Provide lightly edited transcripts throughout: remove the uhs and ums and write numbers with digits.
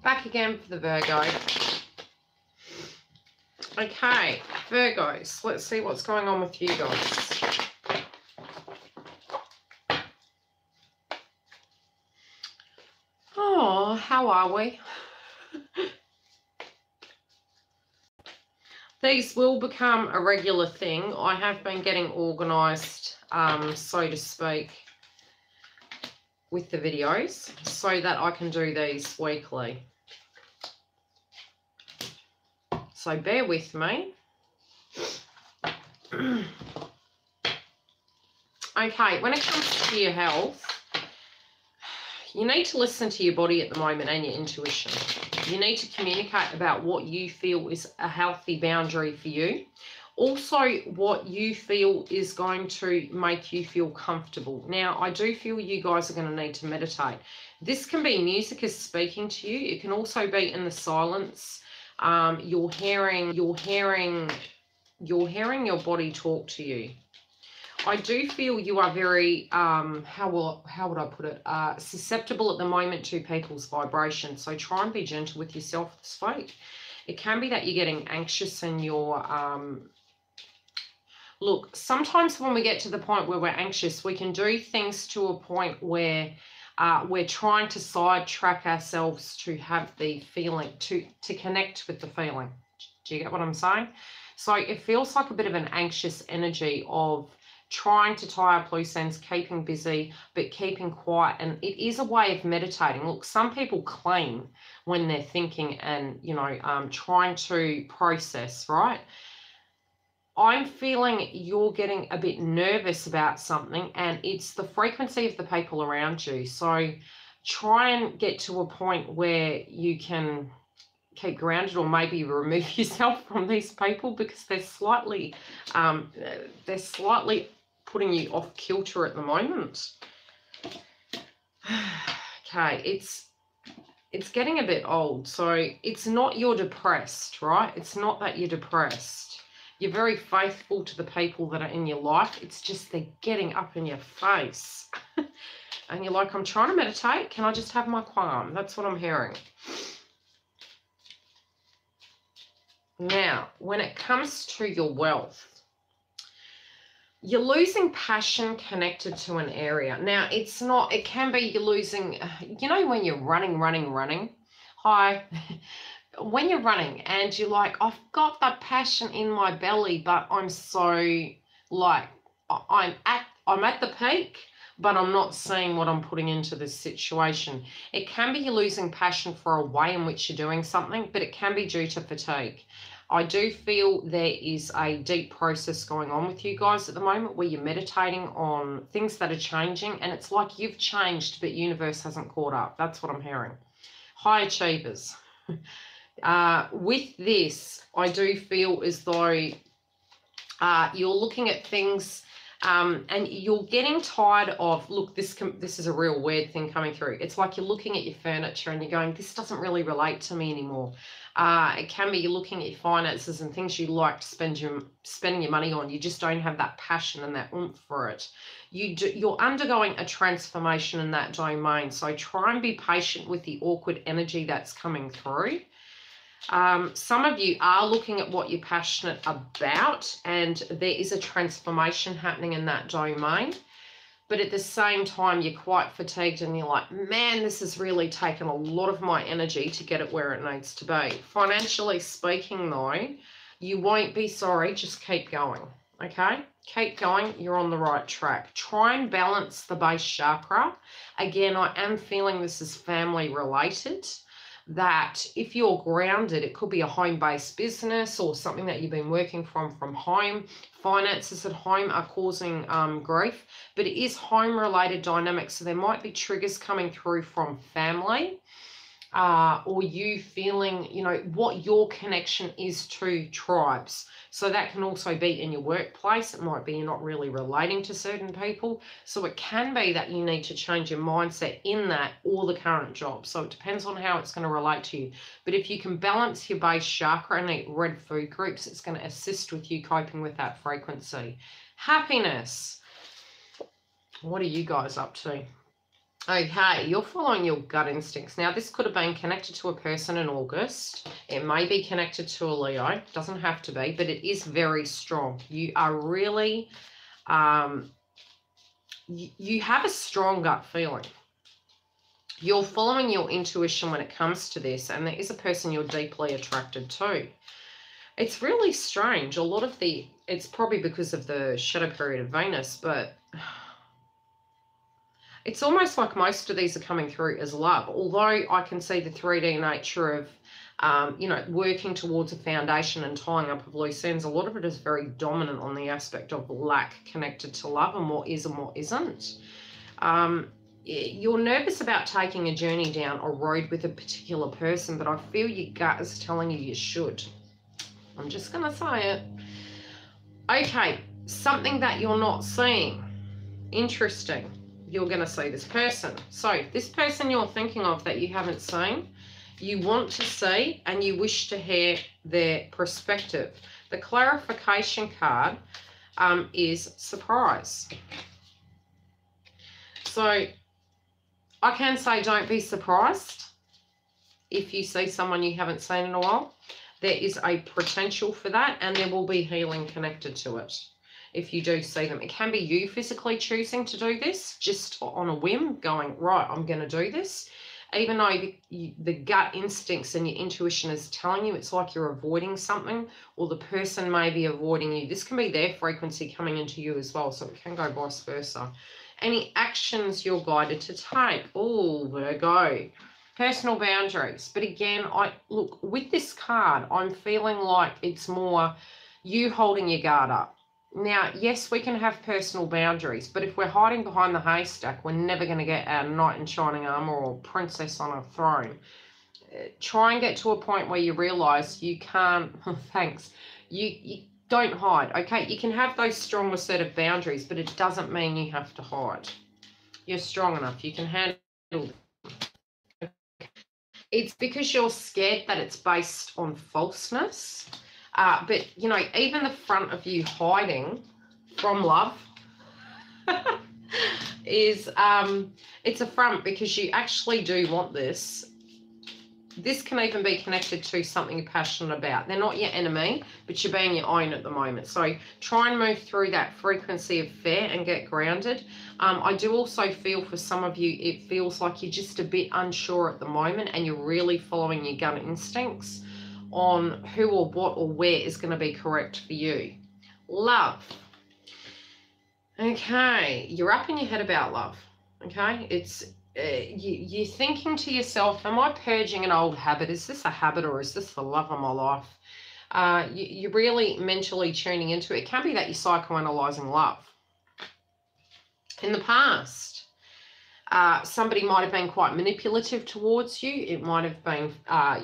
Back again for the Virgo. Okay, Virgos, let's see what's going on with you guys. Oh, how are we? These will become a regular thing. I have been getting organised, so to speak, with the videos so that I can do these weekly. So bear with me. Okay, when it comes to your health, you need to listen to your body at the moment and your intuition. You need to communicate about what you feel is a healthy boundary for you. Also, what you feel is going to make you feel comfortable. Now, I do feel you guys are going to need to meditate. This can be music is speaking to you. It can also be in the silence. You're hearing your body talk to you. I do feel you are very, how would I put it, susceptible at the moment to people's vibration. So try and be gentle with yourself this week. It can be that you're getting anxious and you're, look, sometimes when we get to the point where we're anxious, we can do things to a point where we're trying to sidetrack ourselves to have the feeling, to connect with the feeling. Do you get what I'm saying? So it feels like a bit of an anxious energy of trying to tie up loose ends, keeping busy, but keeping quiet. And it is a way of meditating. Look, some people claim when they're thinking and, you know, trying to process, right? I'm feeling you're getting a bit nervous about something, and it's the frequency of the people around you. So try and get to a point where you can keep grounded, or maybe remove yourself from these people because they're slightly putting you off kilter at the moment. Okay, it's getting a bit old. So it's not you're depressed, right? It's not that you're depressed. You're very faithful to the people that are in your life. It's just they're getting up in your face. And you're like, I'm trying to meditate. Can I just have my calm? That's what I'm hearing. Now, when it comes to your wealth, you're losing passion connected to an area. Now, it's not, it can be you're losing, you know, when you're running. Hi. When you're running and you're like, I've got that passion in my belly, but I'm so like, I'm at the peak, but I'm not seeing what I'm putting into this situation. It can be you're losing passion for a way in which you're doing something, but it can be due to fatigue. I do feel there is a deep process going on with you guys at the moment where you're meditating on things that are changing, and it's like you've changed, but universe hasn't caught up. That's what I'm hearing. High achievers. With this, I do feel as though you're looking at things and you're getting tired of, look, this is a real weird thing coming through. It's like you're looking at your furniture and you're going, this doesn't really relate to me anymore. It can be you're looking at your finances and things you like to spending your money on. You just don't have that passion and that oomph for it. You're undergoing a transformation in that domain. So try and be patient with the awkward energy that's coming through. Some of you are looking at what you're passionate about, and there is a transformation happening in that domain. But at the same time, you're quite fatigued and you're like, man, this has really taken a lot of my energy to get it where it needs to be. Financially speaking, though, you won't be sorry. Just keep going, okay? Keep going. You're on the right track. Try and balance the base chakra. Again, I am feeling this is family related. That if you're grounded, it could be a home-based business or something that you've been working from home. Finances at home are causing grief, but it is home-related dynamics. So there might be triggers coming through from family or you feeling, you know, what your connection is to tribes. So that can also be in your workplace. It might be you're not really relating to certain people. So it can be that you need to change your mindset in that or the current job. So it depends on how it's going to relate to you. But if you can balance your base chakra and eat red food groups, it's going to assist with you coping with that frequency. Happiness. What are you guys up to? Okay, you're following your gut instincts. Now, this could have been connected to a person in August. It may be connected to a Leo. Doesn't have to be, but it is very strong. You are really, you have a strong gut feeling. You're following your intuition when it comes to this, and there is a person you're deeply attracted to. It's really strange. A lot of it's probably because of the shadow period of Venus, but it's almost like most of these are coming through as love, although I can see the 3D nature of, working towards a foundation and tying up of loose ends. A lot of it is very dominant on the aspect of lack connected to love and what is and what isn't. You're nervous about taking a journey down a road with a particular person, but I feel your gut is telling you should. I'm just going to say it. Okay, something that you're not seeing. Interesting. You're going to see this person. So this person you're thinking of that you haven't seen, you want to see and you wish to hear their perspective. The clarification card is surprise. So I can say don't be surprised if you see someone you haven't seen in a while. There is a potential for that, and there will be healing connected to it. If you do see them, it can be you physically choosing to do this just on a whim, going, right, I'm going to do this. Even though the gut instincts and your intuition is telling you, it's like you're avoiding something, or the person may be avoiding you. This can be their frequency coming into you as well, so it can go vice versa. Any actions you're guided to take. Oh, Virgo. Personal boundaries. But again, look, with this card, I'm feeling like it's more you holding your guard up. Now, yes, we can have personal boundaries, but if we're hiding behind the haystack, we're never going to get our knight in shining armor or princess on a throne. Try and get to a point where you realize you can't, thanks, you don't hide, okay? You can have those strong assertive boundaries, but it doesn't mean you have to hide. You're strong enough. You can handle them. It's because you're scared that it's based on falseness. But, even the front of you hiding from love is, it's a front because you actually do want this. This can even be connected to something you're passionate about. They're not your enemy, but you're being your own at the moment. So try and move through that frequency of fear and get grounded. I do also feel for some of you, it feels like you're just a bit unsure at the moment and you're really following your gut instincts on who or what or where is going to be correct for you. Love. Okay, you're up in your head about love. Okay, it's you're thinking to yourself, am I purging an old habit? Is this a habit or is this the love of my life? You're really mentally tuning into it. It can be that you're psychoanalyzing love. In the past, somebody might have been quite manipulative towards you. It might have been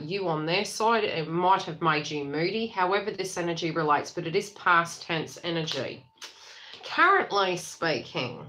you on their side. It might have made you moody. However this energy relates, but it is past tense energy. Currently speaking,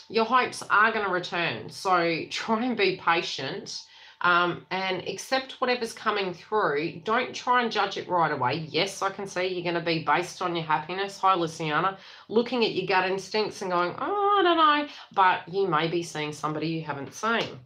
your hopes are going to return. So try and be patient and accept whatever's coming through. Don't try and judge it right away. Yes, I can see you're going to be based on your happiness. Hi, Luciana. Looking at your gut instincts and going, oh, I don't know. But you may be seeing somebody you haven't seen.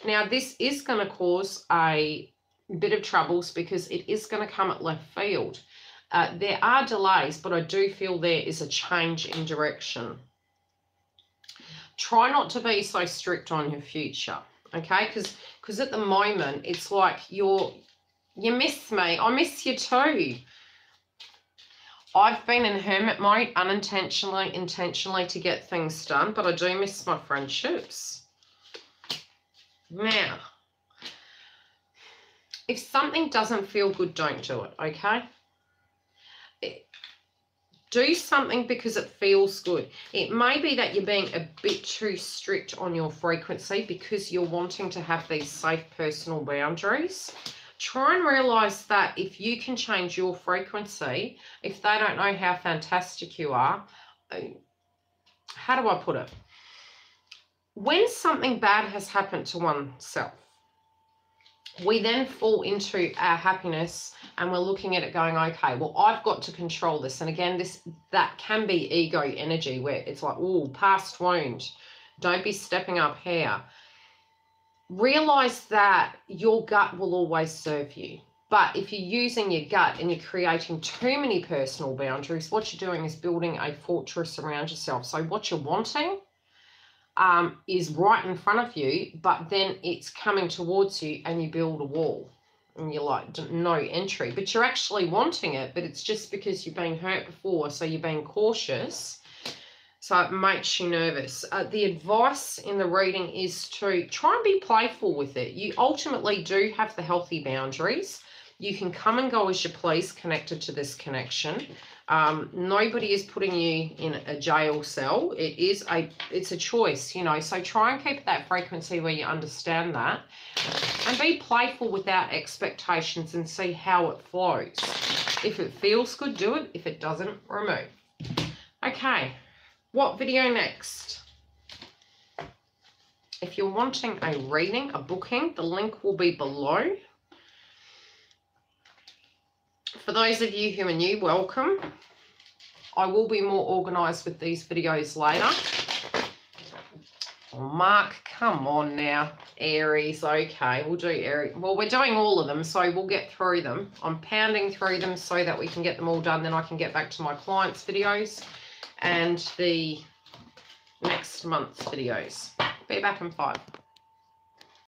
Now, this is going to cause a bit of troubles because it is going to come at left field. There are delays, but I do feel there is a change in direction. Try not to be so strict on your future, okay? Because at the moment, it's like you miss me. I miss you too. I've been in hermit mode unintentionally, intentionally to get things done, but I do miss my friendships. Now, if something doesn't feel good, don't do it, okay? Do something because it feels good. It may be that you're being a bit too strict on your frequency because you're wanting to have these safe personal boundaries. Try and realize that if you can change your frequency, if they don't know how fantastic you are, how do I put it? When something bad has happened to oneself, we then fall into our happiness and we're looking at it going, okay, well, I've got to control this. And again, that can be ego energy where it's like, oh, past wound. Don't be stepping up here. Realize that your gut will always serve you. But if you're using your gut and you're creating too many personal boundaries, what you're doing is building a fortress around yourself. So what you're wanting is right in front of you, but then it's coming towards you and you build a wall. And you're like, no entry. But you're actually wanting it, but it's just because you've been hurt before, so you're being cautious. So it makes you nervous. The advice in the reading is to try and be playful with it. You ultimately do have the healthy boundaries. You can come and go as you please connected to this connection. Nobody is putting you in a jail cell. It's a choice, you know. So try and keep that frequency where you understand that. And be playful without expectations and see how it flows. If it feels good, do it. If it doesn't, remove. Okay. What video next? If you're wanting a reading, a booking, the link will be below. For those of you who are new, welcome. I will be more organised with these videos later. Oh, Mark, come on now. Aries, okay, we'll do Aries. Well, we're doing all of them, so we'll get through them. I'm pounding through them so that we can get them all done. Then I can get back to my clients' videos and the next month's videos. Be back in 5.